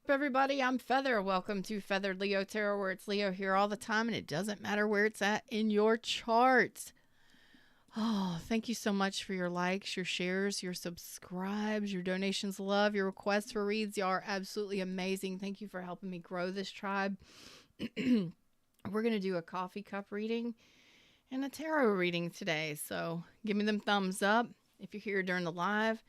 up, everybody? I'm Feather. Welcome to Feathered Leo Tarot, where it's Leo here all the time, and it doesn't matter where it's at in your charts. Oh, thank you so much for your likes, your shares, your subscribes, your donations, love, your requests for reads. Y'all are absolutely amazing. Thank you for helping me grow this tribe. We're going to do a coffee cup reading and a tarot reading today. So give me them thumbs up if you're here during the live.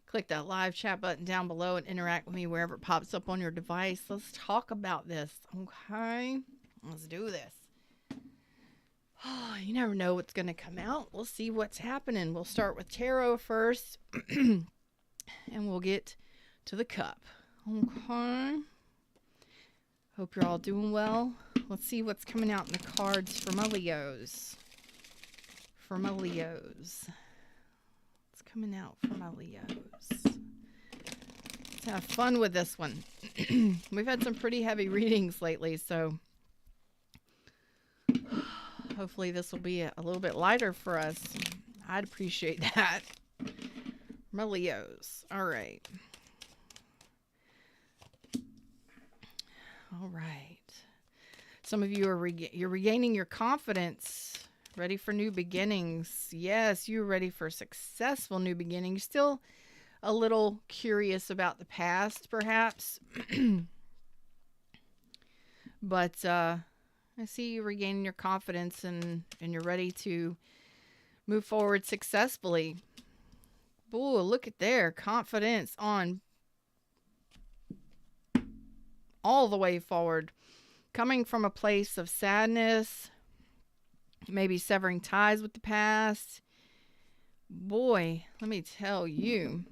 Click that live chat button down below and interact with me wherever it pops up on your device. Let's talk about this, okay? Let's do this. Oh, you never know what's going to come out. We'll see what's happening. We'll start with tarot first, and we'll get to the cup, okay? Hope you're all doing well. Let's see what's coming out in the cards for my Leos. Coming out for my Leos. Let's have fun with this one. We've had some pretty heavy readings lately, so hopefully this will be a little bit lighter for us. I'd appreciate that. My Leos. All right. Some of you are you're regaining your confidence. Ready for new beginnings. Yes, you're ready for successful new beginnings. Still a little curious about the past, perhaps. But I see you regaining your confidence and you're ready to move forward successfully. Ooh, look at there. Confidence on all the way forward. Coming from a place of sadness, maybe severing ties with the past. Boy, let me tell you.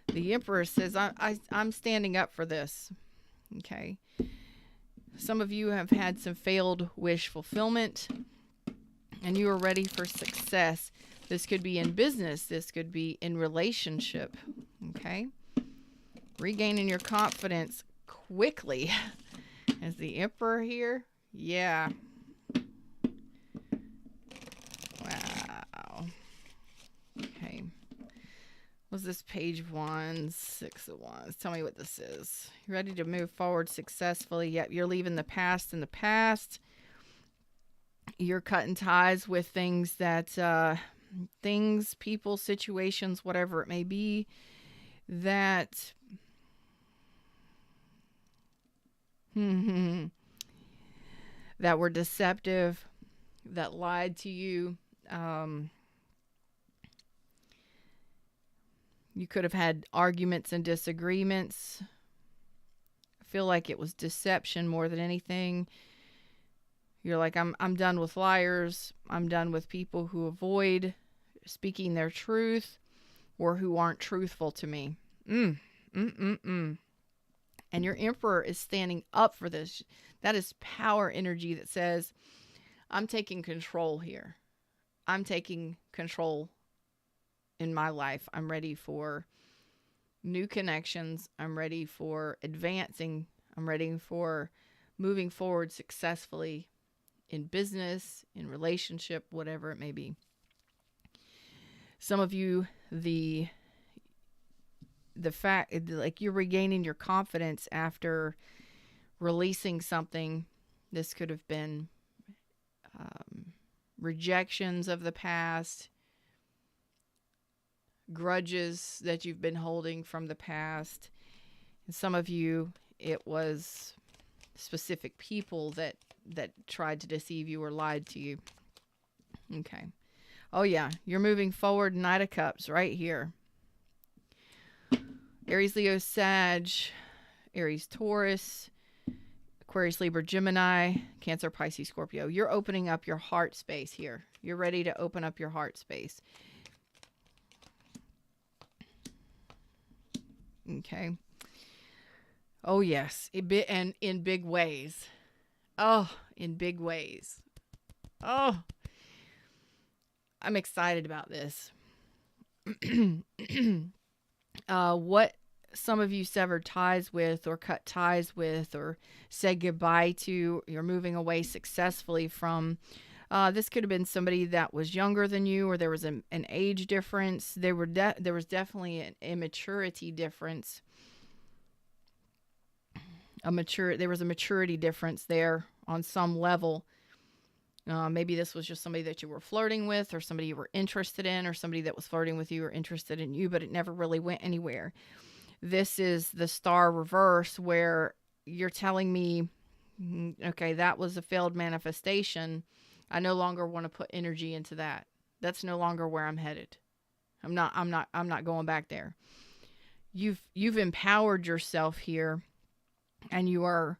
The Emperor says, I'm standing up for this. Okay. Some of you have had some failed wish fulfillment, and you are ready for success. This could be in business. This could be in relationship. Okay. Regaining your confidence quickly. As the Emperor here? Yeah. Wow. Okay. Was this page 1? 6 of Wands. Tell me what this is. You're ready to move forward successfully. Yep, you're leaving the past in the past. You're cutting ties with things that, people, situations, whatever it may be, that that were deceptive, that lied to you. You could have had arguments and disagreements. I feel like it was deception more than anything. You're like, I'm done with liars. I'm done with people who avoid speaking their truth or who aren't truthful to me. And your Emperor is standing up for this. That is power energy that says, I'm taking control here. I'm taking control in my life. I'm ready for new connections. I'm ready for advancing. I'm ready for moving forward successfully in business, in relationship, whatever it may be. Some of you, the fact, like, you're regaining your confidence after releasing something. This could have been rejections of the past, grudges that you've been holding from the past. And some of you, it was specific people that tried to deceive you or lied to you. Okay. Oh yeah, you're moving forward. Knight of Cups right here. Aries, Leo, Sag, Aries, Taurus, Aquarius, Libra, Gemini, Cancer, Pisces, Scorpio. You're opening up your heart space here. You're ready to open up your heart space. Okay. Oh, yes. And in big ways. Oh, in big ways. Oh, I'm excited about this. What some of you severed ties with or cut ties with or said goodbye to, you're moving away successfully from This could have been somebody that was younger than you, or there was an age difference. There was definitely an immaturity difference. There was a maturity difference there on some level. Maybe this was just somebody that you were flirting with, or somebody you were interested in, or somebody that was flirting with you or interested in you, but it never really went anywhere. This is the star reverse, where you're telling me, okay, that was a failed manifestation. I no longer want to put energy into that. That's no longer where I'm headed. I'm not going back there. You've empowered yourself here, and you are,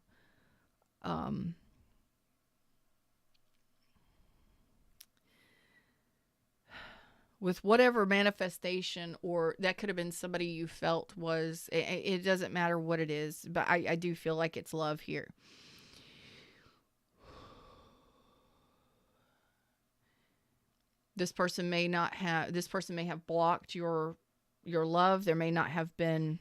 with whatever manifestation, or that could have been somebody you felt was, it doesn't matter what it is, but I do feel like it's love here. This person may have blocked your love. There may not have been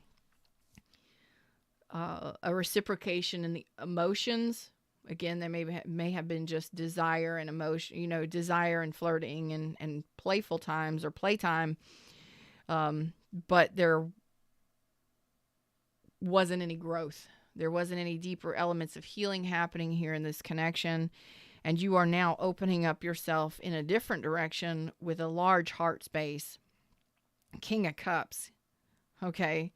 a reciprocation in the emotions. Again, there may have been just desire and emotion, desire and flirting and playful times or playtime. But there wasn't any growth. There wasn't any deeper elements of healing happening here in this connection. And you are now opening up yourself in a different direction with a large heart space. King of Cups. Okay.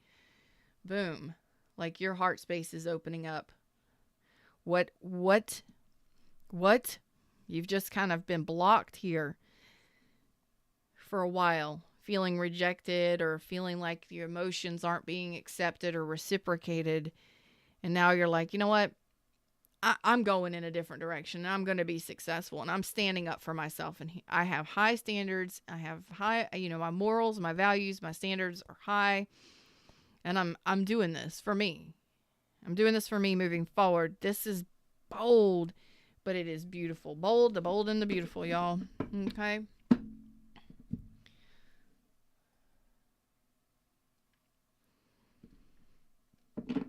Boom. Like your heart space is opening up. What? You've just kind of been blocked here for a while, feeling rejected or feeling like your emotions aren't being accepted or reciprocated. And now you're like, you know what? I'm going in a different direction, and I'm going to be successful, and I'm standing up for myself. And I have high standards. I have high, my morals, my values, my standards are high, and I'm doing this for me. I'm doing this for me moving forward. This is bold, but it is beautiful. Bold, the bold and the beautiful, y'all. Okay.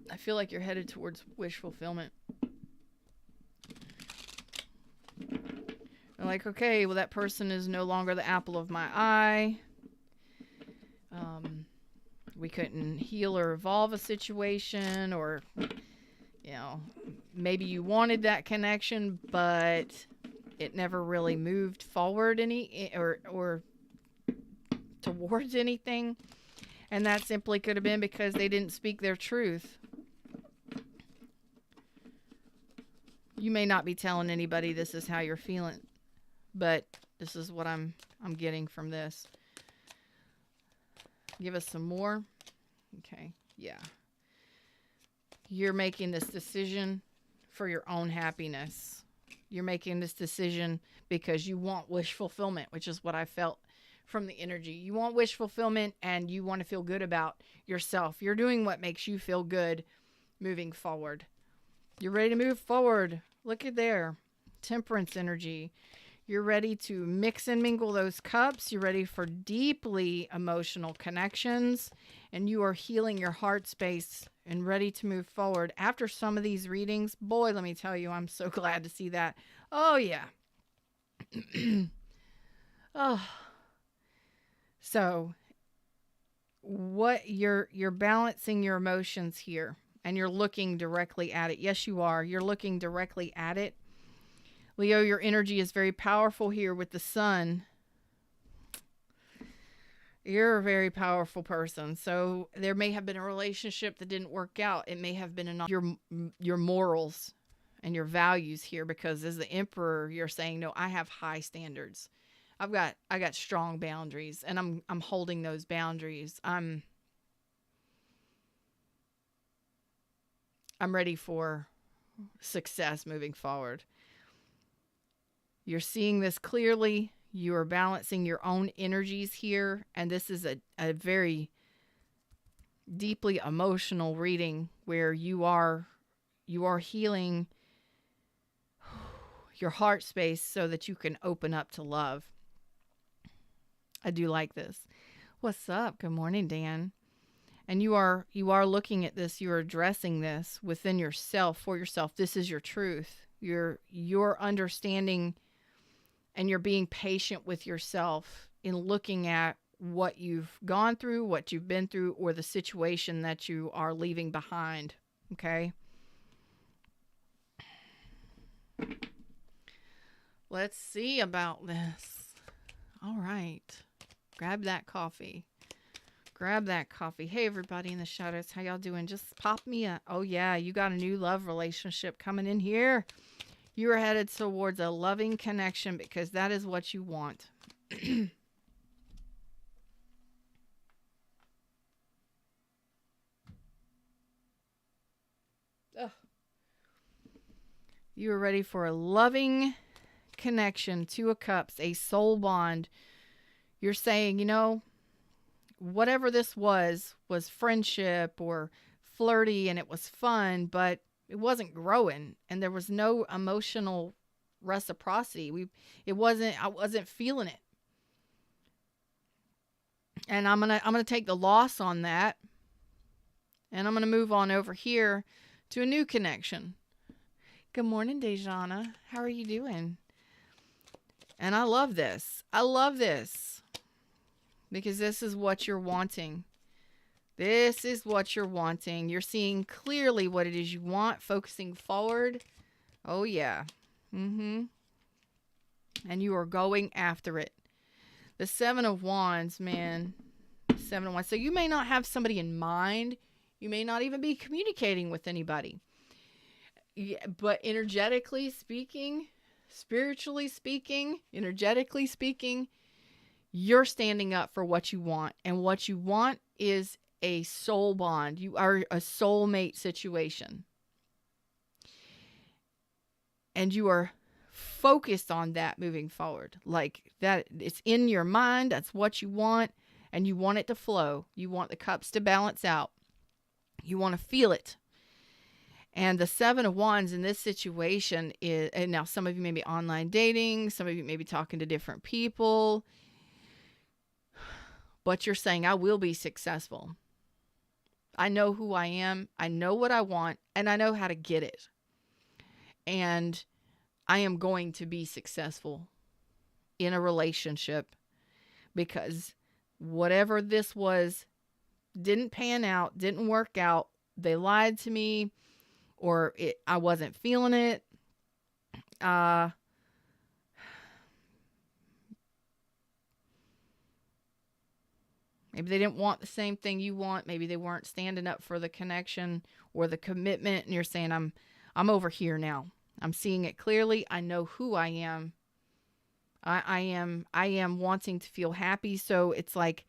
I feel like you're headed towards wish fulfillment. I'm like, okay, well, that person is no longer the apple of my eye. We couldn't heal or evolve a situation, or, maybe you wanted that connection, but it never really moved forward or towards anything. And that simply could have been because they didn't speak their truth. You may not be telling anybody this is how you're feeling, but this is what I'm getting from this. Give us some more. Okay. Yeah. You're making this decision for your own happiness. You're making this decision because you want wish fulfillment, which is what I felt from the energy. You want wish fulfillment, and you want to feel good about yourself. You're doing what makes you feel good moving forward. You're ready to move forward. Look at there. Temperance energy. You're ready to mix and mingle those cups. You're ready for deeply emotional connections, and you are healing your heart space and ready to move forward. After some of these readings, boy, let me tell you, I'm so glad to see that. Oh, yeah. Oh. So, what you're balancing your emotions here, and you're looking directly at it. Yes, you are. You're looking directly at it. Leo, your energy is very powerful here with the sun. You're a very powerful person. So there may have been a relationship that didn't work out. It may have been your morals and your values here, because as the Emperor, you're saying, no, I have high standards. I got strong boundaries, and I'm holding those boundaries. I'm ready for success moving forward. You're seeing this clearly. You are balancing your own energies here. And this is a very deeply emotional reading where you are healing your heart space so that you can open up to love. I do like this. What's up? Good morning, Dan. And you are looking at this. You are addressing this within yourself, for yourself. This is your truth. You're understanding and you're being patient with yourself in looking at what you've gone through, what you've been through, or the situation that you are leaving behind. Okay? Let's see about this. All right. Grab that coffee. Grab that coffee. Hey, everybody in the shadows. How y'all doing? Just pop me a... Oh, yeah. You got a new love relationship coming in here. You are headed towards a loving connection because that is what you want. Ugh. You are ready for a loving connection, Two of Cups, a soul bond. You're saying, you know, whatever this was friendship or flirty and it was fun, but it wasn't growing and there was no emotional reciprocity. I wasn't feeling it. And I'm going to take the loss on that. And I'm going to move on over here to a new connection. Good morning, Dejana. How are you doing? And I love this. I love this. Because this is what you're wanting. This is what you're wanting. You're seeing clearly what it is you want, focusing forward. Oh, yeah. And you are going after it. The Seven of Wands, man. Seven of Wands. So you may not have somebody in mind. You may not even be communicating with anybody. Yeah, but energetically speaking, spiritually speaking, energetically speaking, you're standing up for what you want. And what you want is a soul bond. You are a soulmate situation. And you are focused on that moving forward. Like that, it's in your mind. That's what you want. And you want it to flow. You want the cups to balance out. You want to feel it. And the Seven of Wands in this situation is, and now some of you may be online dating. Some of you may be talking to different people. But you're saying, I will be successful. I know who I am. I know what I want. And I know how to get it. And I am going to be successful in a relationship. Because whatever this was didn't pan out, didn't work out. They lied to me. Or I wasn't feeling it. Maybe they didn't want the same thing you want. Maybe they weren't standing up for the connection or the commitment. And you're saying, I'm over here now. I'm seeing it clearly. I know who I am. I am wanting to feel happy. So it's like,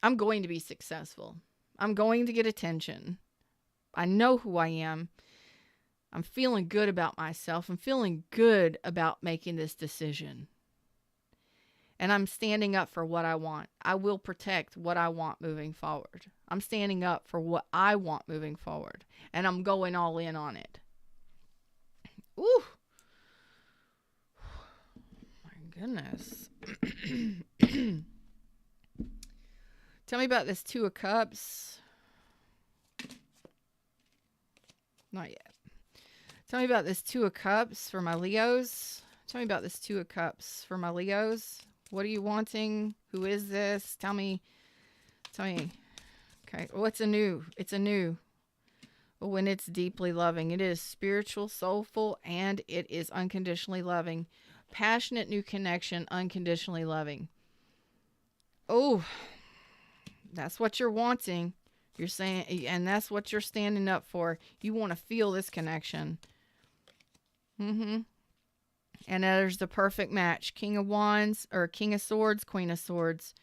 I'm going to be successful. I'm going to get attention. I know who I am. I'm feeling good about myself. I'm feeling good about making this decision. And I'm standing up for what I want. I will protect what I want moving forward. I'm standing up for what I want moving forward. And I'm going all in on it. Ooh. My goodness. Tell me about this Two of Cups. Not yet. Tell me about this Two of Cups for my Leos. Tell me about this Two of Cups for my Leos. What are you wanting? Who is this? Tell me. Okay. Well, it's a new. When it's deeply loving. It is spiritual, soulful, and it is unconditionally loving. Passionate new connection, unconditionally loving. Oh, that's what you're wanting. You're saying, and that's what you're standing up for. You want to feel this connection. And there's the perfect match. King of Wands or King of Swords, Queen of Swords.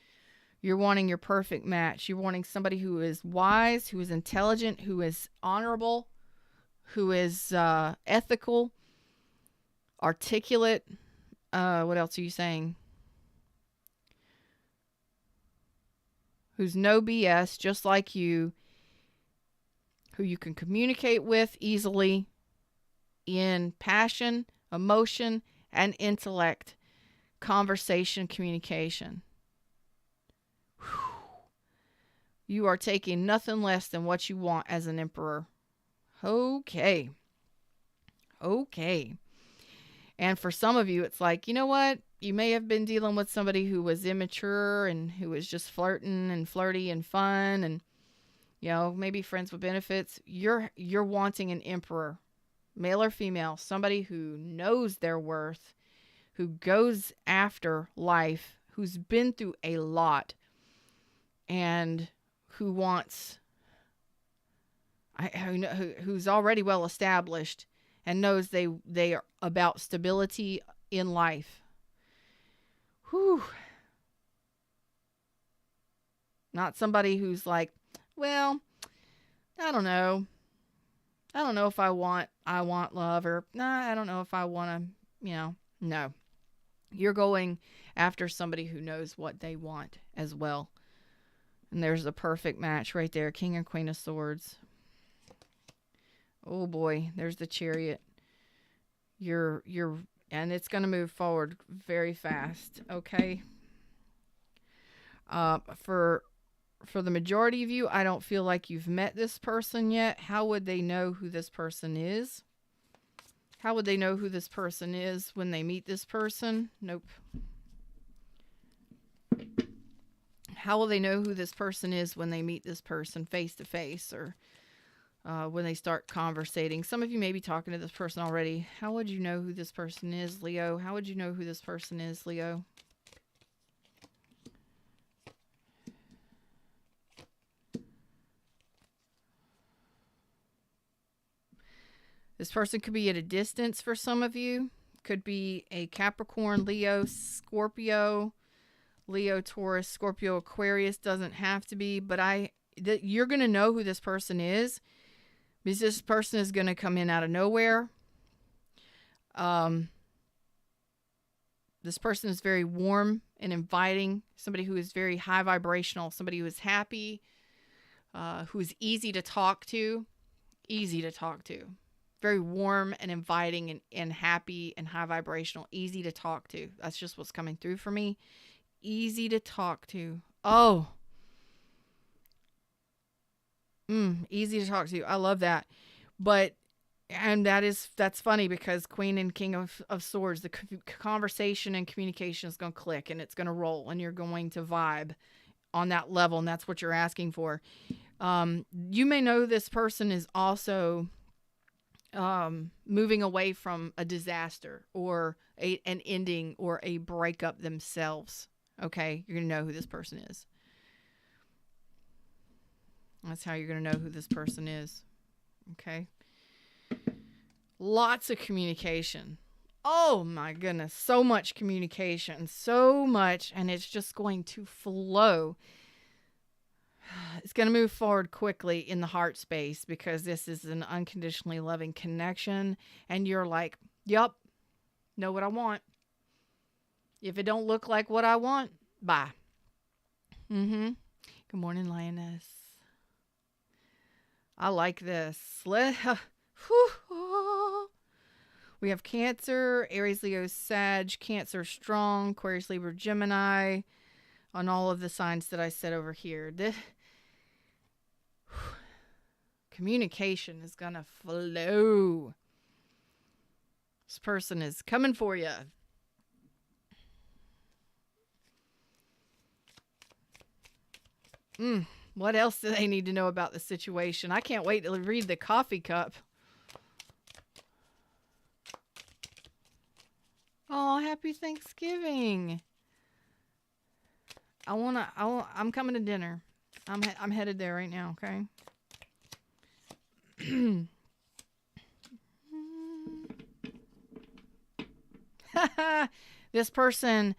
You're wanting your perfect match. You're wanting somebody who is wise, who is intelligent, who is honorable, who is ethical, articulate. What else are you saying? Who's no BS, just like you, who you can communicate with easily in passion, emotion, and intellect, conversation, communication. Whew. You are taking nothing less than what you want as an emperor. Okay. And for some of you, it's like, you know what? You may have been dealing with somebody who was immature and who was just flirting and flirty and fun and, maybe friends with benefits. You're wanting an emperor, male or female, somebody who knows their worth, who goes after life, who's been through a lot, and who wants, who's already well established and knows they are about stability in life. Whew. Not somebody who's like, well, I don't know. I don't know if I want love, or I don't know if I want to, no. You're going after somebody who knows what they want as well. And there's the perfect match right there. King and Queen of Swords. Oh boy, there's the Chariot. And it's going to move forward very fast. Okay. For the majority of you, I don't feel like you've met this person yet. How would they know who this person is? How would they know who this person is when they meet this person? Nope. How will they know who this person is when they meet this person face to face, or when they start conversating? Some of you may be talking to this person already. How would you know who this person is, Leo? How would you know who this person is, Leo? This person could be at a distance for some of you. Could be a Capricorn, Leo, Scorpio, Leo, Taurus, Scorpio, Aquarius. Doesn't have to be, but you're going to know who this person is, because this person is going to come in out of nowhere. This person is very warm and inviting. Somebody who is very high vibrational. Somebody who is happy, who is easy to talk to. Easy to talk to. Very warm and inviting and happy and high vibrational. Easy to talk to. That's just what's coming through for me. Easy to talk to. Oh. Easy to talk to. I love that. And that's funny, because Queen and King of Swords, the conversation and communication is going to click, and it's going to roll, and you're going to vibe on that level, and that's what you're asking for. You may know this person is also moving away from a disaster or an ending or a breakup themselves. Okay, you're going to know who this person is. That's how you're going to know who this person is. Okay. Lots of communication. Oh my goodness. So much communication. So much. And it's just going to flow. It's going to move forward quickly in the heart space, because this is an unconditionally loving connection. And you're like, yep, know what I want. If it don't look like what I want, bye. Good morning, Lioness. I like this. We have Cancer, Aries, Leo, Sag, Cancer strong, Aquarius, Libra, Gemini, on all of the signs that I said over here. This communication is going to flow. This person is coming for you. What else do they need to know about the situation? I can't wait to read the coffee cup. Oh, happy Thanksgiving. I'm coming to dinner. I'm headed there right now, okay? This person,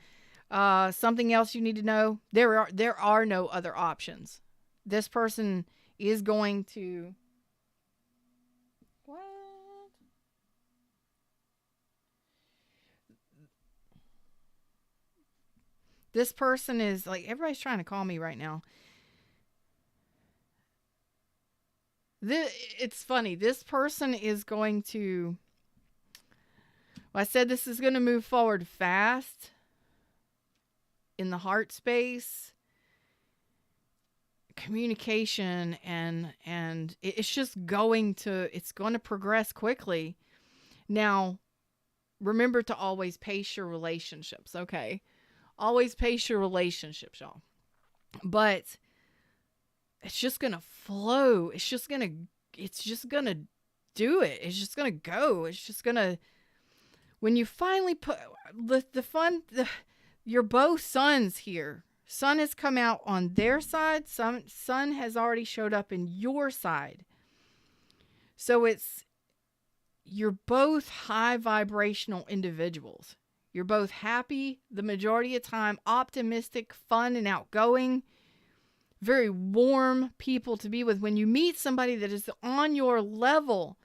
something else you need to know. There are no other options. This person is going to... What? This person is like, everybody's trying to call me right now. It's funny. This person is going to... Well, I said this is going to move forward fast in the heart space. Communication and it's just going to progress quickly. Now, remember to always pace your relationships, okay? Always pace your relationships, y'all. But it's just going to flow. It's just going to do it. It's just going to go. It's just going to, when you finally put you're both sons here. Sun has come out on their side. Sun has already showed up in your side. So you're both high vibrational individuals. You're both happy the majority of time, optimistic, fun, and outgoing. Very warm people to be with. When you meet somebody that is on your level,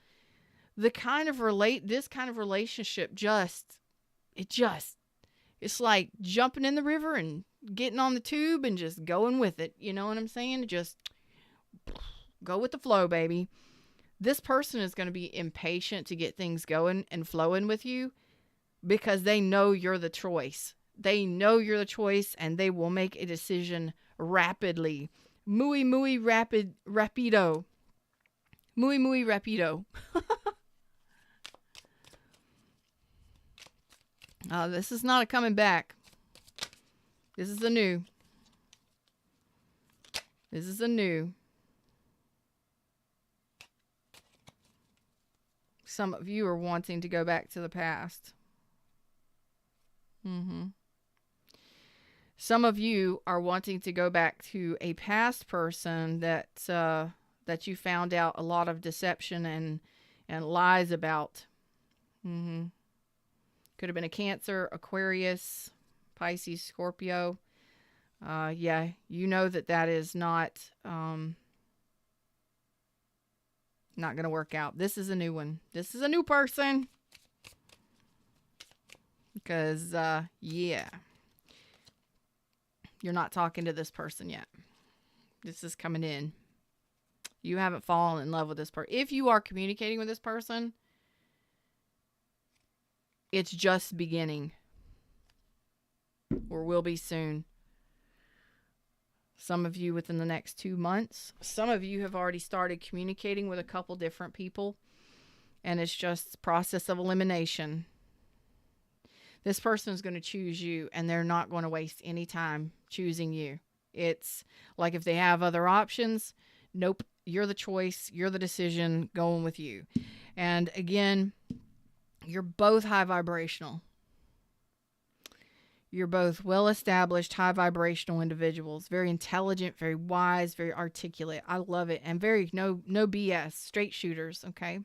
this kind of relationship it's like jumping in the river and getting on the tube and just going with it. You know what I'm saying? Just go with the flow, baby. This person is going to be impatient to get things going and flowing with you because they know you're the choice. They know you're the choice, and they will make a decision rapidly. Muy rapido. Muy rapido. This is not a coming back. This is a new. Some of you are wanting to go back to the past. Some of you are wanting to go back to a past person that you found out a lot of deception and lies about. Could have been a Cancer, Aquarius, Pisces, Scorpio. Yeah, you know that is not going to work out. This is a new one. This is a new person. Because, yeah. You're not talking to this person yet. This is coming in. You haven't fallen in love with this person. If you are communicating with this person, it's just beginning. Or will be soon. Some of you within the next 2 months. Some of you have already started communicating with a couple different people. And it's just process of elimination. This person is going to choose you, and they're not going to waste any time choosing you. It's like if they have other options, nope, you're the choice, you're the decision, going with you. And again, you're both high vibrational. You're both well-established, high vibrational individuals. Very intelligent, very wise, very articulate. I love it. And very no BS, straight shooters, okay?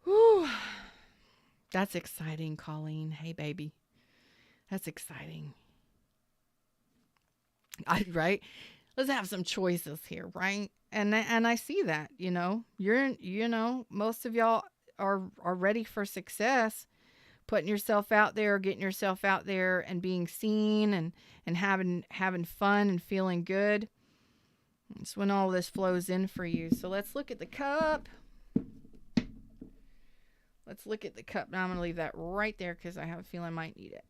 Whew. That's exciting, Colleen. Hey, baby. That's exciting. Right? Let's have some choices here, right? And I see that, most of y'all are ready for success, putting yourself out there, getting yourself out there and being seen and having fun and feeling good. It's when all this flows in for you. So let's look at the cup. Let's look at the cup. Now I'm going to leave that right there because I have a feeling I might need it.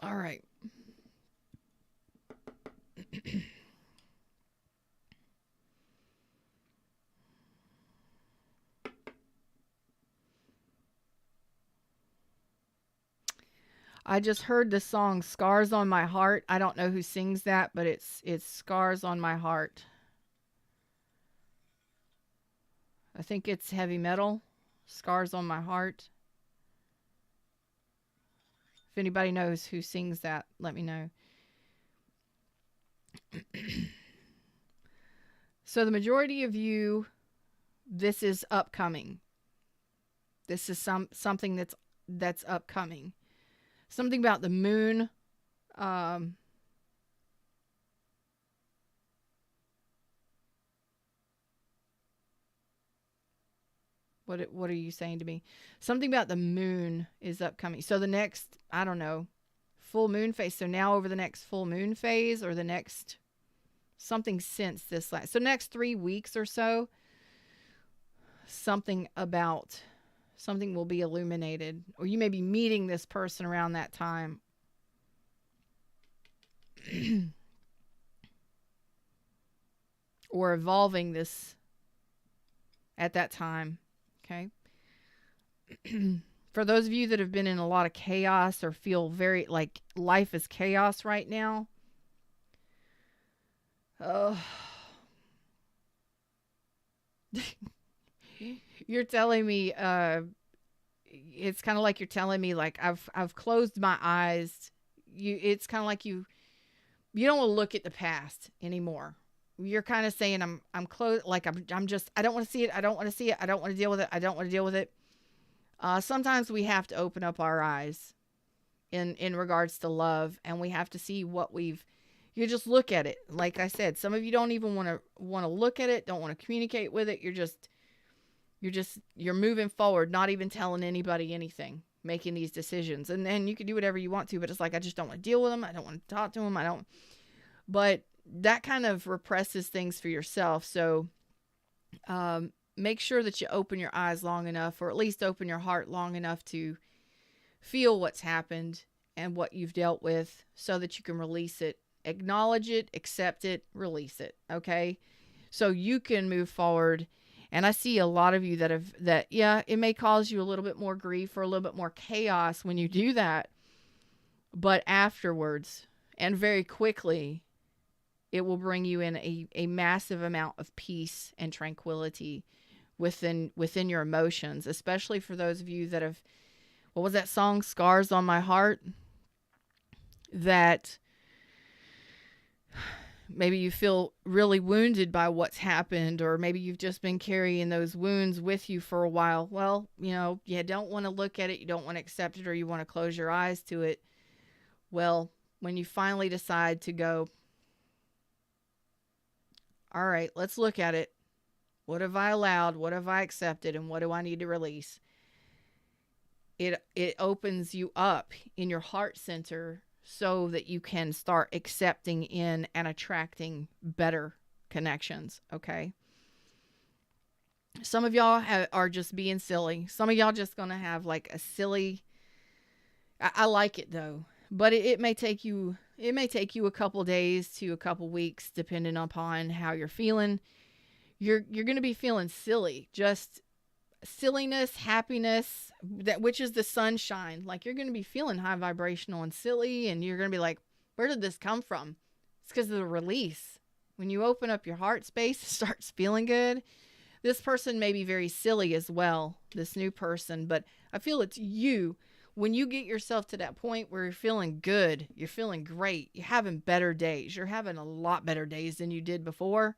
All right. I just heard the song Scars on My Heart. I don't know who sings that, but it's Scars on My Heart. I think it's heavy metal. Scars on My Heart. If anybody knows who sings that, let me know. So the majority of you, this is upcoming. This is something that's upcoming. Something about the moon. What are you saying to me? Something about the moon is upcoming. So the next, I don't know, full moon phase. So now over the next full moon phase or the next something since this last. So next 3 weeks or so, something will be illuminated. Or you may be meeting this person around that time. or evolving this at that time. Okay. For those of you that have been in a lot of chaos or feel very like life is chaos right now, oh, you're telling me, it's kind of like you're telling me, like I've closed my eyes. It's kind of like you don't want to look at the past anymore. You're kind of saying I'm close, like I'm just, I don't want to see it. I don't want to see it. I don't want to deal with it. I don't want to deal with it. Sometimes we have to open up our eyes in regards to love, and we have to see what you just look at it. Like I said, some of you don't even want to look at it, don't want to communicate with it. You're moving forward, not even telling anybody anything, making these decisions. And then you can do whatever you want to, but it's like, I just don't want to deal with them. I don't want to talk to them. But that kind of represses things for yourself. So, make sure that you open your eyes long enough, or at least open your heart long enough to feel what's happened and what you've dealt with, so that you can release it, acknowledge it, accept it, release it. Okay. So you can move forward. And I see a lot of you yeah, it may cause you a little bit more grief or a little bit more chaos when you do that. But afterwards, and very quickly, it will bring you in a massive amount of peace and tranquility within your emotions, especially for those of you that have, what was that song, Scars on My Heart? That maybe you feel really wounded by what's happened, or maybe you've just been carrying those wounds with you for a while. Well, you don't want to look at it, you don't want to accept it, or you want to close your eyes to it. Well, when you finally decide to go, all right, let's look at it. What have I allowed? What have I accepted? And what do I need to release? It opens you up in your heart center so that you can start accepting in and attracting better connections. Okay. Some of y'all are just being silly. Some of y'all just going to have like a silly, I like it though, but it may take you a couple days to a couple weeks, depending upon how you're feeling. You're going to be feeling silly, just silliness, happiness, which is the sunshine. Like, you're going to be feeling high vibrational and silly, and you're going to be like, where did this come from? It's because of the release. When you open up your heart space, it starts feeling good. This person may be very silly as well, this new person, but I feel it's you. When you get yourself to that point where you're feeling good, you're feeling great, you're having better days, you're having a lot better days than you did before,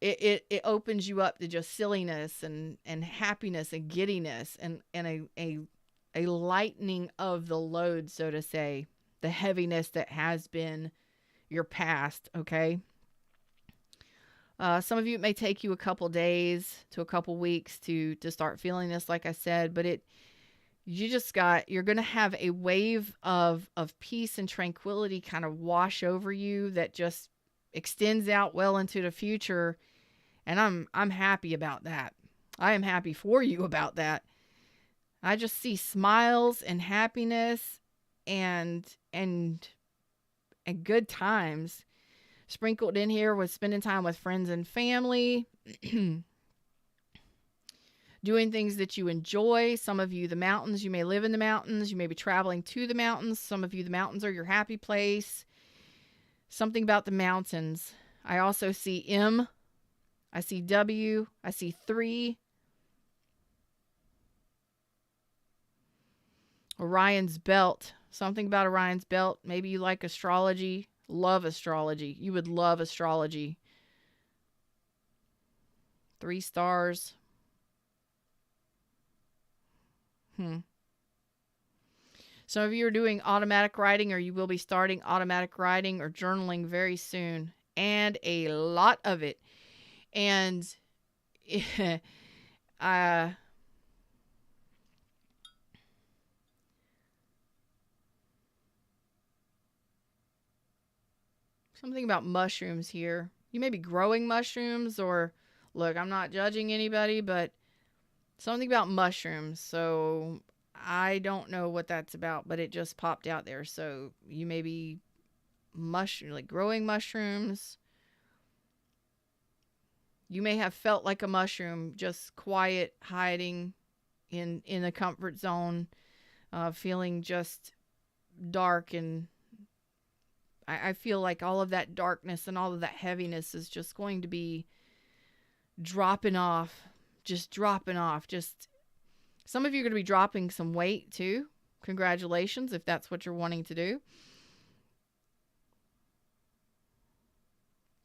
it opens you up to just silliness and happiness and giddiness and a lightening of the load, so to say, the heaviness that has been your past. Okay. Some of you, it may take you a couple days to a couple weeks to start feeling this, like I said, but you're going to have a wave of peace and tranquility kind of wash over you that just extends out well into the future. And I'm happy about that. I am happy for you about that. I just see smiles and happiness and good times sprinkled in here with spending time with friends and family, doing things that you enjoy. Some of you, the mountains, you may live in the mountains. You may be traveling to the mountains. Some of you, the mountains are your happy place. Something about the mountains. I also see M. I see W. I see 3. Orion's belt. Something about Orion's belt. Maybe you like astrology. Love astrology. You would love astrology. 3 stars. Some of you are doing automatic writing, or you will be starting automatic writing or journaling very soon. And a lot of it. And something about mushrooms here. You may be growing mushrooms, or look, I'm not judging anybody, but something about mushrooms. So I don't know what that's about, but it just popped out there. So you may be growing mushrooms. You may have felt like a mushroom, just quiet, hiding in a comfort zone, feeling just dark. And I feel like all of that darkness and all of that heaviness is just going to be dropping off, just dropping off. Just some of you are going to be dropping some weight too. Congratulations if that's what you're wanting to do.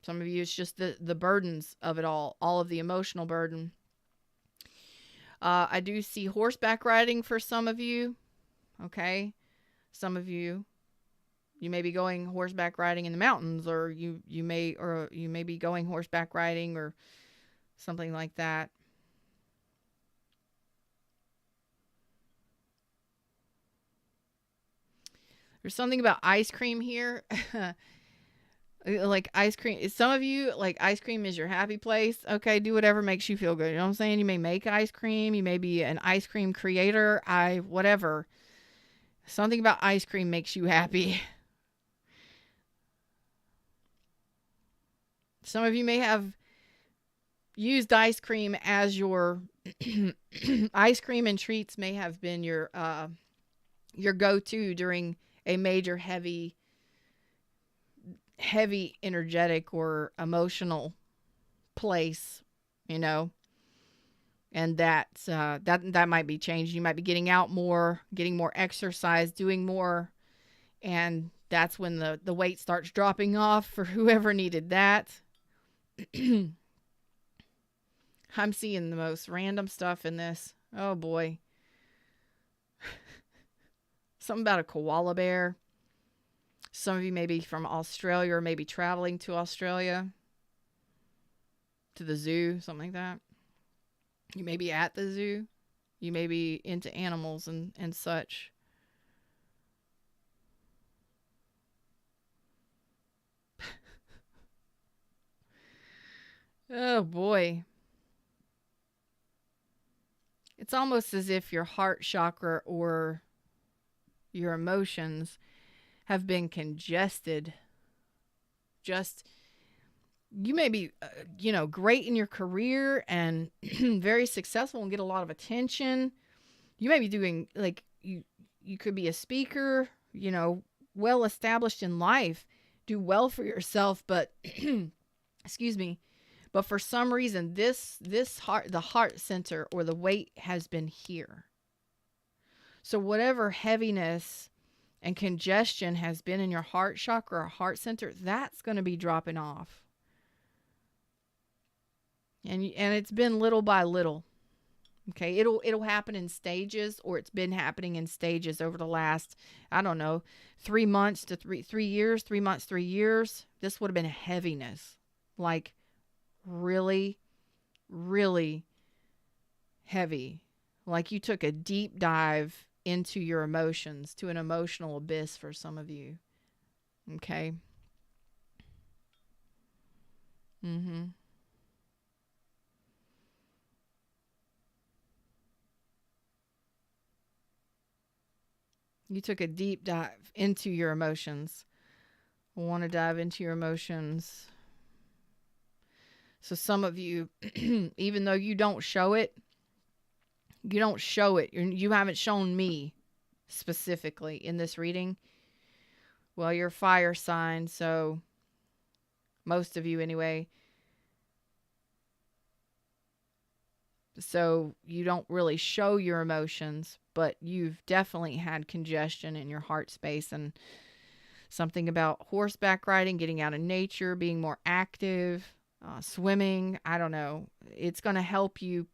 Some of you, it's just the burdens of it all of the emotional burden. I do see horseback riding for some of you. Okay. Some of you may be going horseback riding in the mountains, or you may be going horseback riding or something like that. There's something about ice cream here. Like ice cream. Some of you, like ice cream is your happy place. Okay, do whatever makes you feel good. You know what I'm saying? You may make ice cream. You may be an ice cream creator. Whatever. Something about ice cream makes you happy. Some of you may have used ice cream as your ice cream and treats may have been your go-to during a major heavy energetic or emotional place, you know. And that might be changed. You might be getting out more, getting more exercise, doing more, and that's when the weight starts dropping off for whoever needed that. I'm seeing the most random stuff in this. Oh boy. Something about a koala bear. Some of you may be from Australia or maybe traveling to Australia, to the zoo, something like that. You may be at the zoo. You may be into animals and such. Oh boy. It's almost as if your heart chakra or your emotions have been congested. Just, you may be, great in your career and very successful and get a lot of attention. You may be doing, like, you could be a speaker, well established in life, do well for yourself, but, excuse me, but for some reason, the heart center or the weight has been here. So whatever heaviness and congestion has been in your heart chakra or heart center, that's going to be dropping off. And it's been little by little. Okay, it'll happen in stages, or it's been happening in stages over the last, I don't know, 3 months to 3 years, 3 months, 3 years. This would have been a heaviness, like really, really heavy. Like you took a deep dive into your emotions, to an emotional abyss for some of you. Okay. You took a deep dive into your emotions. I want to dive into your emotions. So some of you, even though you don't show it. You haven't shown me specifically in this reading. Well, you're fire sign, so most of you anyway. So you don't really show your emotions, but you've definitely had congestion in your heart space, and something about horseback riding, getting out in nature, being more active, swimming. I don't know. It's going to help you.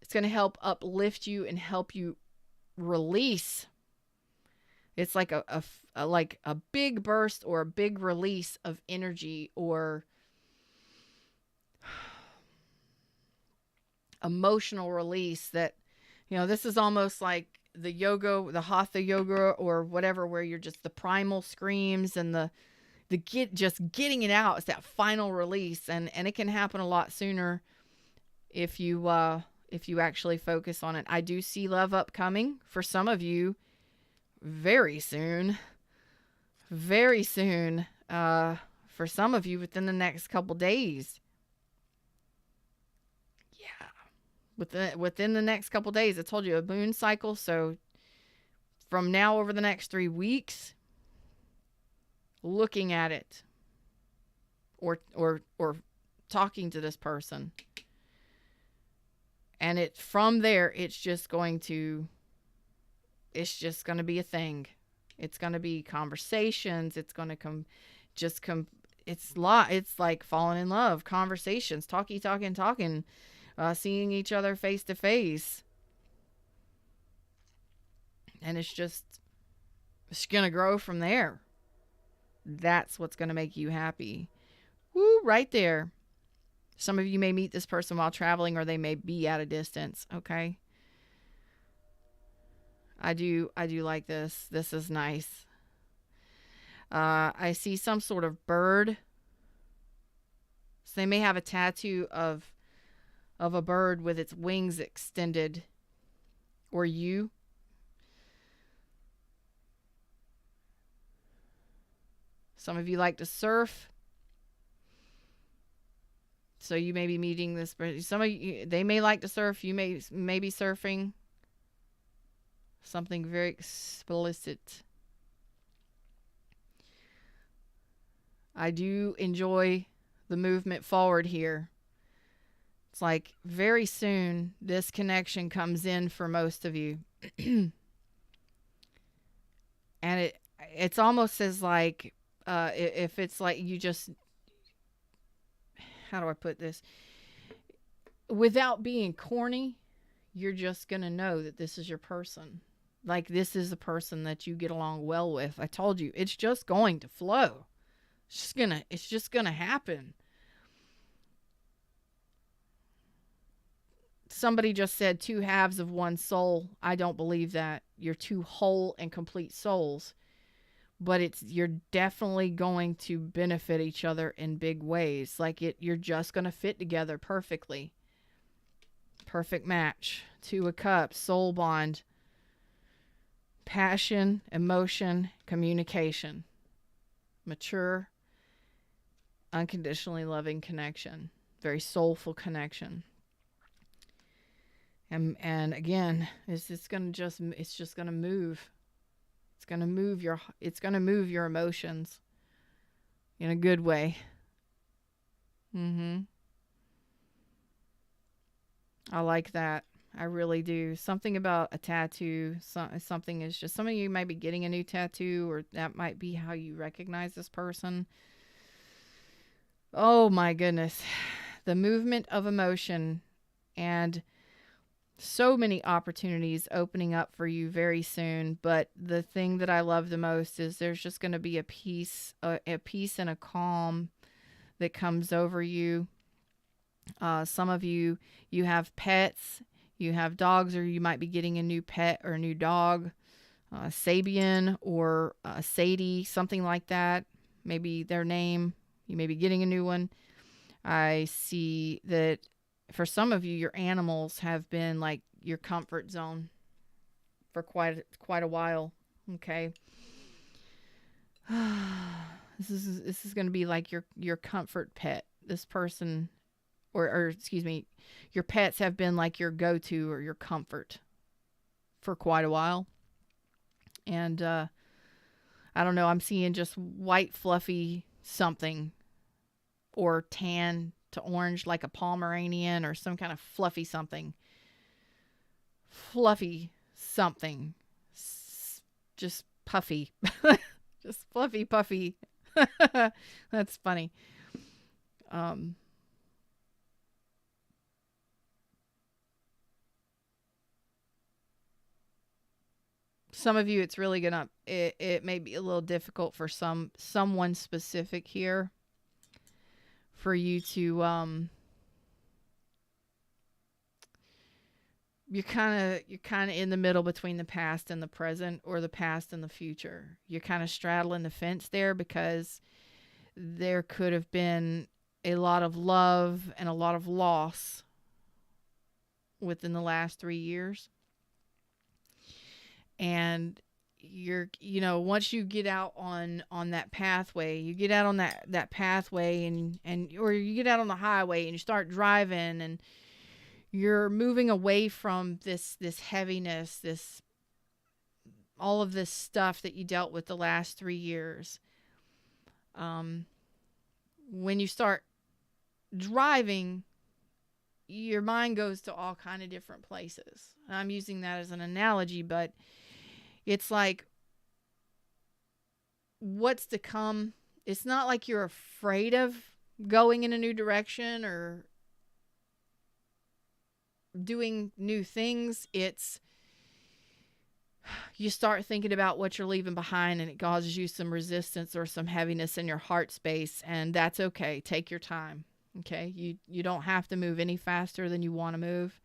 It's going to help uplift you and help you release. It's like a big burst or a big release of energy or emotional release that, this is almost like the yoga, the hatha yoga or whatever, where you're just the primal screams and the getting it out. It's that final release. And it can happen a lot sooner if you actually focus on it. I do see love upcoming for some of you very soon. Very soon. For some of you within the next couple days. within the next couple days. I told you a moon cycle. So from now over the next 3 weeks, looking at it or talking to this person. And from there, it's just going to be a thing. It's going to be conversations. It's going to it's like falling in love, conversations, talking, seeing each other face to face. And it's going to grow from there. That's what's going to make you happy. Woo, right there. Some of you may meet this person while traveling, or they may be at a distance. Okay. I do like this. This is nice. I see some sort of bird. So they may have a tattoo of a bird with its wings extended, or you. Some of you like to surf. So you may be meeting this person. Some of you, they may like to surf. You may be surfing. Something very explicit. I do enjoy the movement forward here. It's like very soon this connection comes in for most of you. And it's almost as like if it's like you just, how do I put this? Without being corny, you're just going to know that this is your person. Like, this is a person that you get along well with. I told you, it's just going to flow. It's just going to happen. Somebody just said 2 halves of one soul. I don't believe that. You're 2 whole and complete souls. But you're definitely going to benefit each other in big ways. Like you're just going to fit together perfectly. Perfect match. 2 of Cups, soul bond. Passion, emotion, communication. Mature, unconditionally loving connection. Very soulful connection. And again, it's just going to move. It's going to move your emotions in a good way. I like that. I really do. Something about a tattoo, something is just, some of you might be getting a new tattoo, or that might be how you recognize this person. Oh my goodness. The movement of emotion, and so many opportunities opening up for you very soon. But the thing that I love the most is there's just going to be a peace and a calm that comes over you. Some of you have pets. You have dogs, or you might be getting a new pet or a new dog, Sabian or Sadie, something like that. Maybe their name. You may be getting a new one. I see that for some of you, your animals have been like your comfort zone for quite a while. Okay. This is going to be like your comfort pet. This person, or excuse me, your pets have been like your go-to or your comfort for quite a while. And I don't know, I'm seeing just white fluffy something, or tan to orange like a Pomeranian, or some kind of fluffy something. Just puffy. Just fluffy puffy. That's funny. Some of you, it's really gonna, it may be a little difficult for someone specific here for you to, you're kind of in the middle between the past and the present, or the past and the future. You're kind of straddling the fence there, because there could have been a lot of love and a lot of loss within the last 3 years. And once you get out on that pathway, you get out on that pathway, and or you get out on the highway and you start driving, and You're moving away from this heaviness, all of this stuff that you dealt with the last 3 years. When you start driving, your mind goes to all kind of different places. I'm using that as an analogy, but it's like what's to come. It's not like you're afraid of going in a new direction or doing new things. It's you start thinking about what you're leaving behind, and it causes you some resistance or some heaviness in your heart space, and that's okay. Take your time. Okay, you don't have to move any faster than you want to move,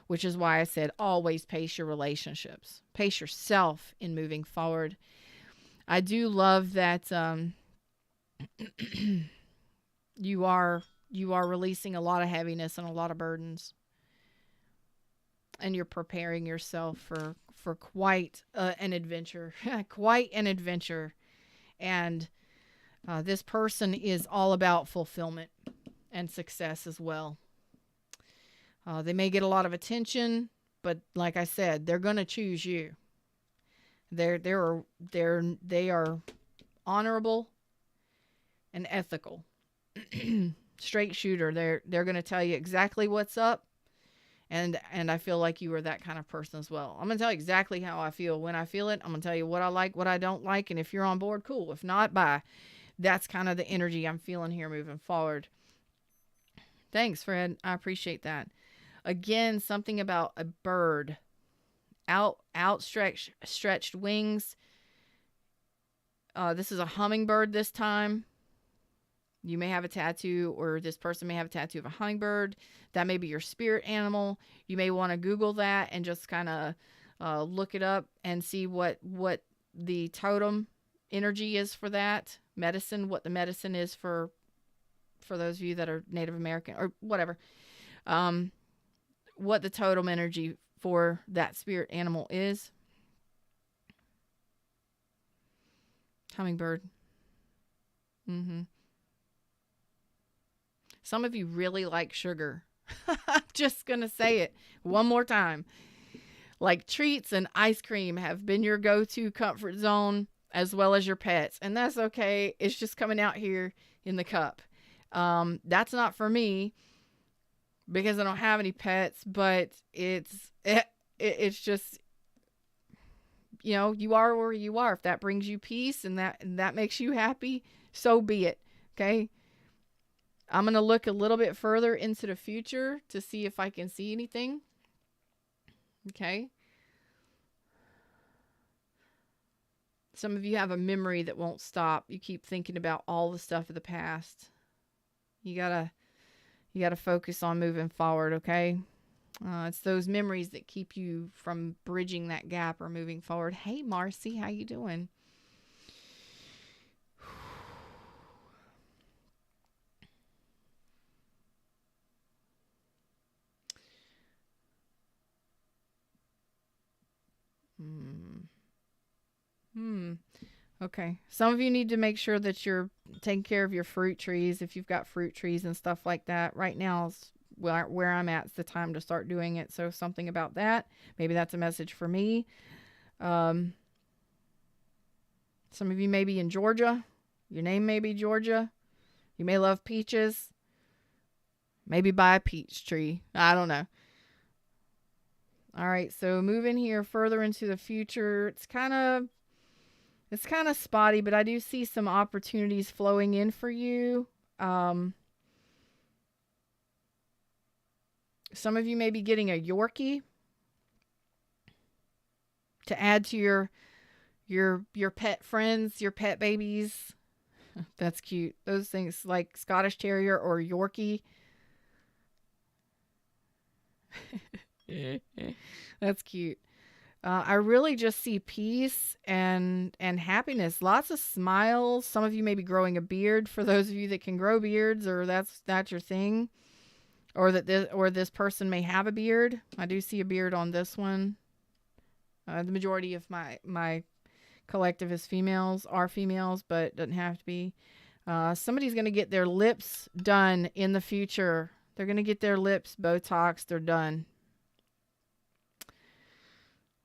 which is why I said always pace your relationships. Pace yourself in moving forward. I do love that you are releasing a lot of heaviness and a lot of burdens, and you're preparing yourself for quite an adventure, quite an adventure. And this person is all about fulfillment and success as well. They may get a lot of attention, but like I said, they're going to choose you. They are honorable and ethical. Straight shooter. They're going to tell you exactly what's up. And I feel like you are that kind of person as well. I'm going to tell you exactly how I feel when I feel it. I'm going to tell you what I like, what I don't like. And if you're on board, cool. If not, bye. That's kind of the energy I'm feeling here moving forward. Thanks, Fred. I appreciate that. Again, something about a bird. Outstretched wings. This is a hummingbird this time. You may have a tattoo, or this person may have a tattoo of a hummingbird. That may be your spirit animal. You may want to Google that and just kind of look it up and see what the totem energy is for that medicine, what the medicine is for those of you that are Native American or whatever, what the totem energy for that spirit animal is. Hummingbird. Some of you really like sugar. I'm just going to say it one more time. Like treats and ice cream have been your go-to comfort zone, as well as your pets. And that's okay. It's just coming out here in the cup. That's not for me because I don't have any pets, but it's just, you are where you are. If that brings you peace and that makes you happy, so be it. Okay. I'm going to look a little bit further into the future to see if I can see anything. Okay. Some of you have a memory that won't stop. You keep thinking about all the stuff of the past. You gotta focus on moving forward, okay? It's those memories that keep you from bridging that gap or moving forward. Hey, Marcy, how you doing? Okay. Some of you need to make sure that you're taking care of your fruit trees. If you've got fruit trees and stuff like that, right now is where I'm at. It's the time to start doing it. So something about that. Maybe that's a message for me. Some of you may be in Georgia. Your name may be Georgia. You may love peaches. Maybe buy a peach tree. I don't know. All right. So moving here further into the future, it's kind of spotty, but I do see some opportunities flowing in for you. Some of you may be getting a Yorkie to add to your pet friends, your pet babies. That's cute. Those things like Scottish Terrier or Yorkie. That's cute. I really just see peace and happiness. Lots of smiles. Some of you may be growing a beard for those of you that can grow beards, or that's your thing. Or this person may have a beard. I do see a beard on this one. The majority of my collective is females, are females, but doesn't have to be. Somebody's going to get their lips done in the future. They're going to get their lips Botox. They're done.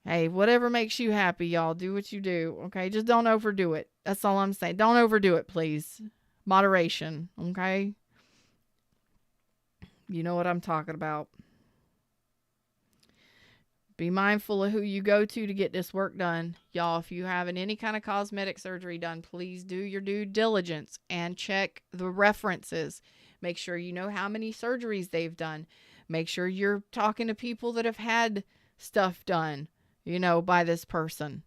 Hey, whatever makes you happy, y'all. Do what you do, okay? Just don't overdo it. That's all I'm saying. Don't overdo it, please. Moderation, okay? You know what I'm talking about. Be mindful of who you go to get this work done. Y'all, if you having any kind of cosmetic surgery done, please do your due diligence and check the references. Make sure you know how many surgeries they've done. Make sure you're talking to people that have had stuff done, you know, by this person,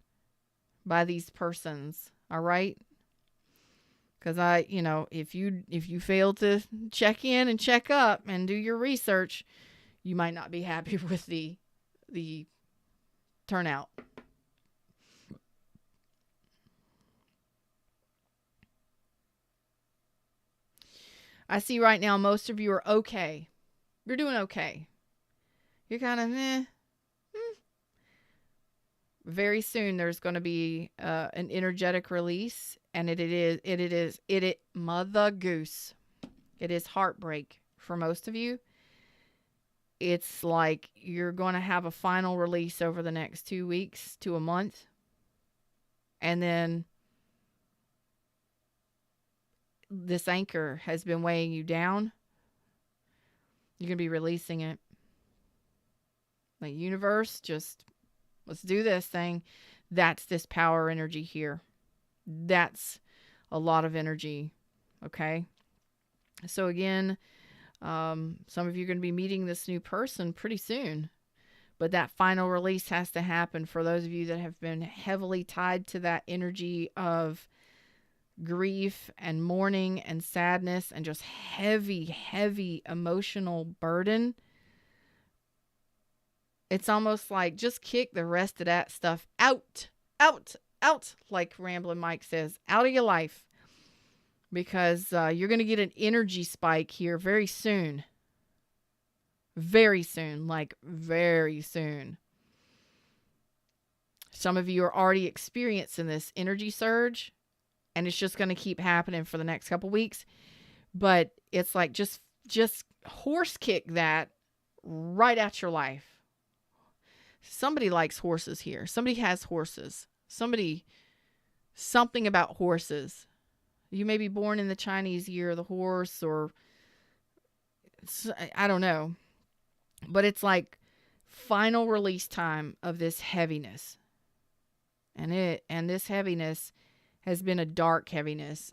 by these persons. All right? Because if you fail to check in and check up and do your research, you might not be happy with the turnout. I see right now most of you are okay. You're doing okay. You're kind of Very soon there's going to be an energetic release, and it is mother goose. It is heartbreak for most of you. It's like you're going to have a final release over the next 2 weeks to a month. And then this anchor has been weighing you down. You're going to be releasing it. Like, universe, just let's do this thing. That's this power energy here. That's a lot of energy. Okay. So again, some of you are going to be meeting this new person pretty soon, but that final release has to happen for those of you that have been heavily tied to that energy of grief and mourning and sadness and just heavy, heavy emotional burden. It's almost like just kick the rest of that stuff out, like Ramblin' Mike says, out of your life. Because you're going to get an energy spike here very soon. Very soon. Like very soon. Some of you are already experiencing this energy surge. And it's just going to keep happening for the next couple weeks. But it's like just horse kick that right at your life. Somebody likes horses here. Somebody has horses. Something about horses. You may be born in the Chinese year of the horse, or I don't know. But it's like final release time of this heaviness. And this heaviness has been a dark heaviness.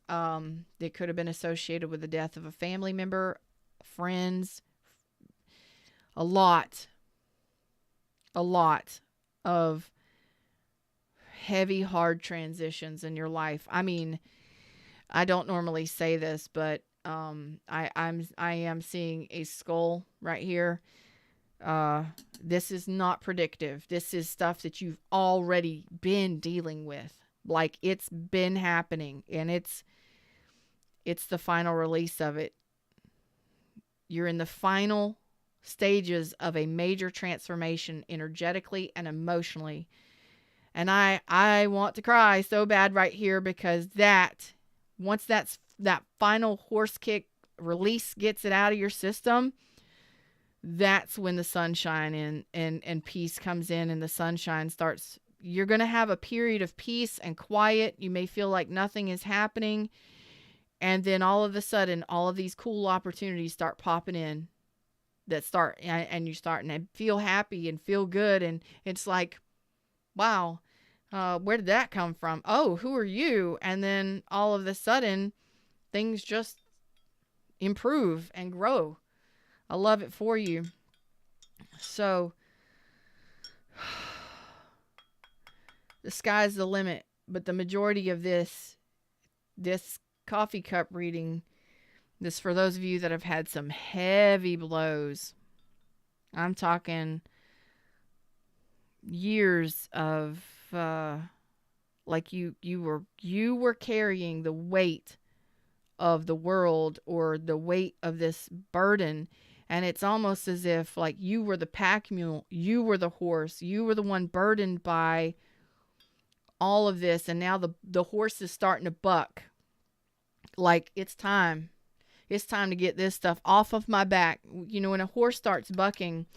It could have been associated with the death of a family member, friends. A lot of heavy, hard transitions in your life. I mean, I don't normally say this, but I am seeing a skull right here. This is not predictive. This is stuff that you've already been dealing with. Like, it's been happening, and it's the final release of it. You're in the final stages of a major transformation energetically and emotionally. And I want to cry so bad right here, because once that final horse kick release gets it out of your system, that's when the sunshine and peace comes in, and the sunshine starts. You're going to have a period of peace and quiet. You may feel like nothing is happening. And then all of a sudden, all of these cool opportunities start popping in and you're starting to feel happy and feel good. And it's like, wow, where did that come from? Oh, who are you? And then all of a sudden, things just improve and grow. I love it for you. So the sky's the limit, but the majority of this coffee cup reading, this for those of you that have had some heavy blows. I'm talking years of like you were carrying the weight of the world, or the weight of this burden. And it's almost as if like you were the pack mule, you were the horse, you were the one burdened by all of this. And now the horse is starting to buck. Like, it's time. It's time to get this stuff off of my back. You know, when a horse starts bucking,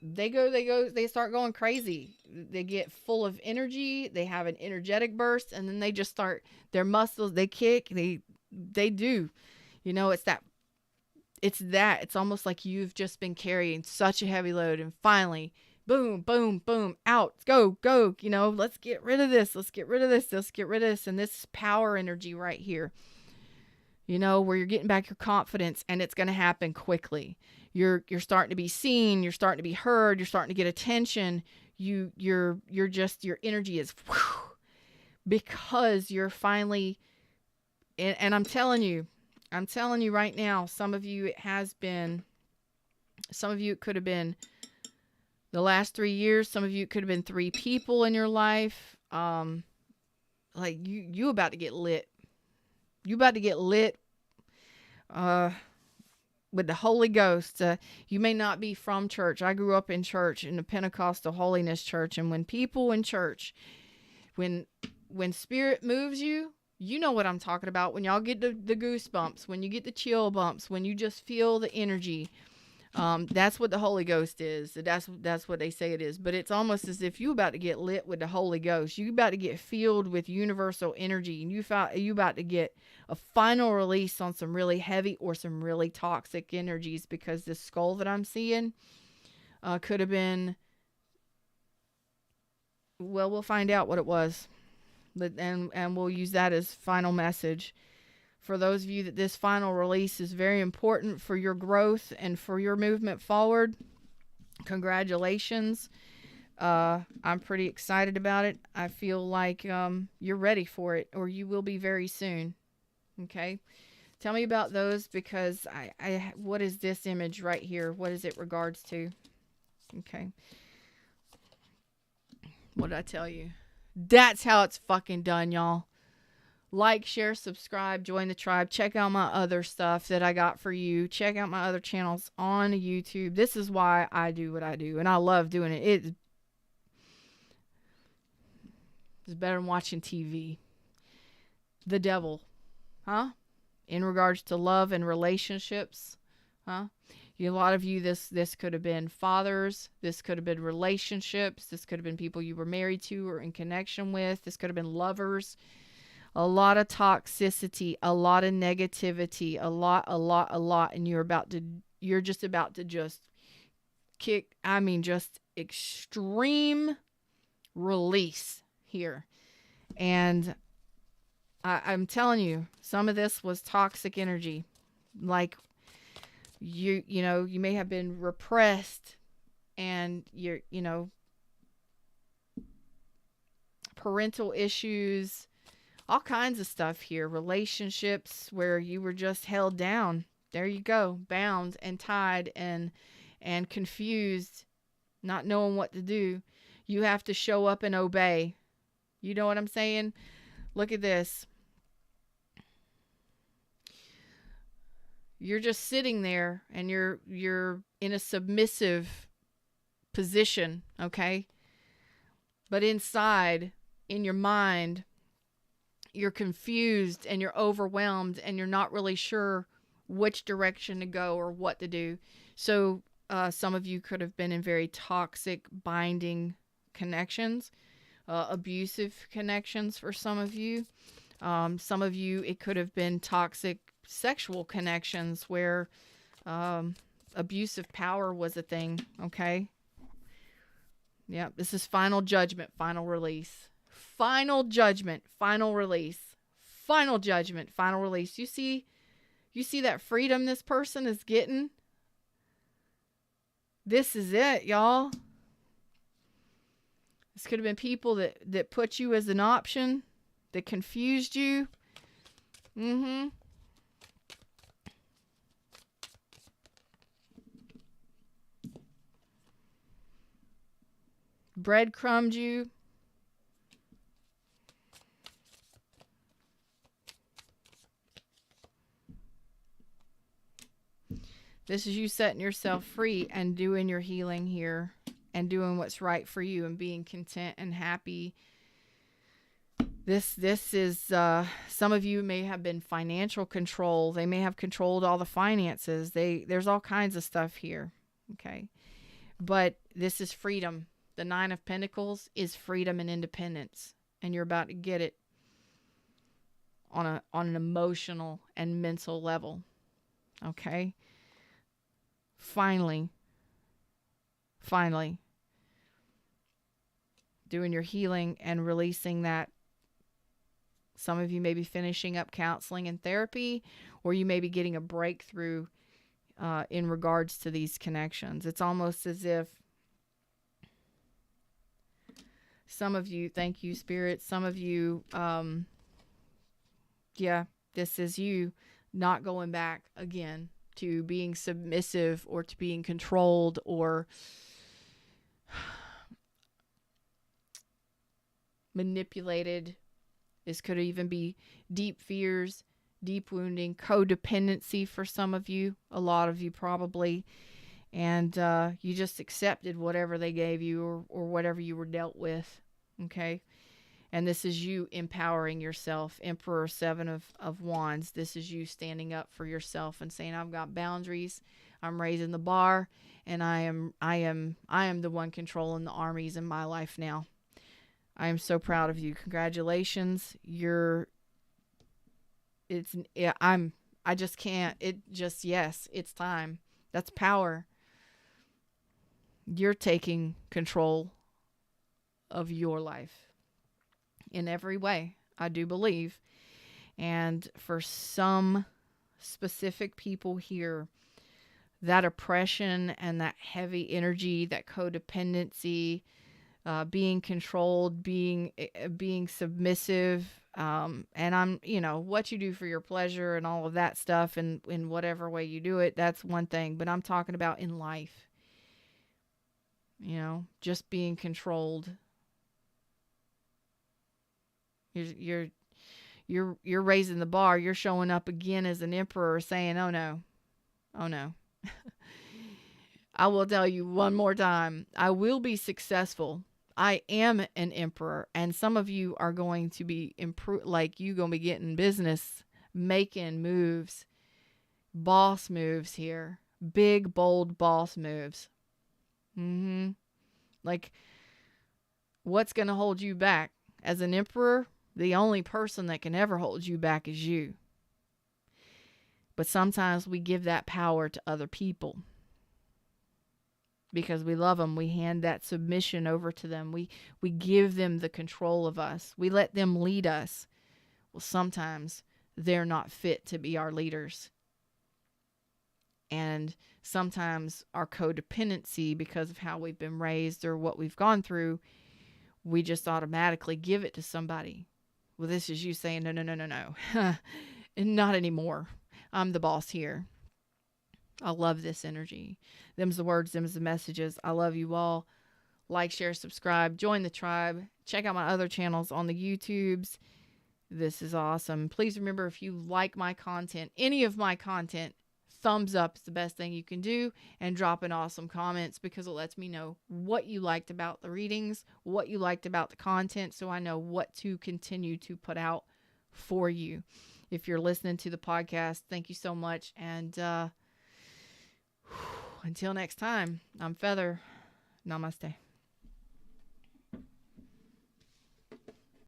they start going crazy. They get full of energy. They have an energetic burst, and then they just start, their muscles, they kick, they do. You know, it's almost like you've just been carrying such a heavy load, and finally, boom, boom, boom, out, go, go, you know, let's get rid of this, let's get rid of this, let's get rid of this. And this power energy right here, you know, where you're getting back your confidence, and it's going to happen quickly. You're starting to be seen, you're starting to be heard, you're starting to get attention. Your energy is whew, because you're finally, and I'm telling you right now, some of you, it could have been the last 3 years. Some of you, it could have been 3 people in your life. Like you about to get lit. You about to get lit with the Holy Ghost. You may not be from church. I grew up in church, in the Pentecostal Holiness Church. And when people in church, when Spirit moves you, you know what I'm talking about. When y'all get the goosebumps, when you get the chill bumps, when you just feel the energy, that's what the Holy Ghost is. That's what they say it is. But it's almost as if you about to get lit with the Holy Ghost. You about to get filled with universal energy, and you about to get a final release on some really heavy or some really toxic energies. Because this skull that I'm seeing could have been, well, we'll find out what it was. And we'll use that as final message. For those of you that this final release is very important for your growth and for your movement forward, congratulations. I'm pretty excited about it. I feel like you're ready for it, or you will be very soon. Okay? Tell me about those, because what is this image right here? What is it regards to? Okay. What did I tell you? That's how it's fucking done, y'all. Like, share, subscribe, join the tribe. Check out my other stuff that I got for you. Check out my other channels on YouTube. This is why I do what I do, and I love doing it. It's better than watching TV. The devil, huh? In regards to love and relationships, huh? A lot of you, this could have been fathers. This could have been relationships. This could have been people you were married to or in connection with. This could have been lovers. A lot of toxicity, a lot of negativity, a lot. And you're just about to just kick, just extreme release here. And I'm telling you, some of this was toxic energy. Like, you may have been repressed, and parental issues, all kinds of stuff here. Relationships where you were just held down. There you go. Bound and tied and confused, not knowing what to do. You have to show up and obey. You know what I'm saying? Look at this. You're just sitting there, and you're in a submissive position, okay? But inside, in your mind, you're confused and you're overwhelmed, and you're not really sure which direction to go or what to do. So some of you could have been in very toxic binding connections, abusive connections for some of you. Some of you, it could have been toxic sexual connections where abusive power was a thing, okay? Yeah, this is final judgment, final release. Final judgment, final release. Final judgment, final release. You see that freedom this person is getting? This is it, y'all. This could have been people that put you as an option, that confused you. Breadcrumbed you. This is you setting yourself free and doing your healing here and doing what's right for you and being content and happy This is, some of you may have been financial control. They may have controlled all the finances. There's all kinds of stuff here. Okay. But this is freedom. The Nine of Pentacles is freedom and independence. And you're about to get it on an emotional and mental level. Okay. Finally, doing your healing and releasing that. Some of you may be finishing up counseling and therapy, or you may be getting a breakthrough in regards to these connections. It's almost as if some of you, thank you, Spirit, some of you, this is you not going back again to being submissive or to being controlled or manipulated. This could even be deep fears, deep wounding, codependency for some of you, a lot of you probably. And you just accepted whatever they gave you or whatever you were dealt with. Okay. And this is you empowering yourself. Emperor, Seven of Wands. This is you standing up for yourself and saying, I've got boundaries. I'm raising the bar, and I am the one controlling the armies in my life now. I am so proud of you. Congratulations. Yes, it's time. That's power. You're taking control of your life in every way, I do believe. And for some specific people here, that oppression and that heavy energy, that codependency, being controlled, being submissive, and I'm, what you do for your pleasure and all of that stuff, and in whatever way you do it, that's one thing. But I'm talking about in life, just being controlled. You're raising the bar. You're showing up again as an emperor, saying, "Oh no, oh no." I will tell you one more time. I will be successful. I am an emperor, and some of you are going to be you're going to be getting business, making moves, boss moves here, big, bold boss moves. Like, what's going to hold you back? As an emperor, the only person that can ever hold you back is you. But sometimes we give that power to other people. Because we love them, we hand that submission over to them. We give them the control of us. We let them lead us. Well, sometimes they're not fit to be our leaders. And sometimes our codependency, because of how we've been raised or what we've gone through, we just automatically give it to somebody. Well, this is you saying, no. Not anymore. I'm the boss here. I love this energy. Them's the words, them's the messages. I love you all. Like, share, subscribe, join the tribe. Check out my other channels on the YouTubes. This is awesome. Please remember, if you like my content, any of my content, thumbs up is the best thing you can do, and drop in awesome comments, because it lets me know what you liked about the readings, what you liked about the content, so I know what to continue to put out for you. If you're listening to the podcast, thank you so much. And until next time, I'm Feather. Namaste.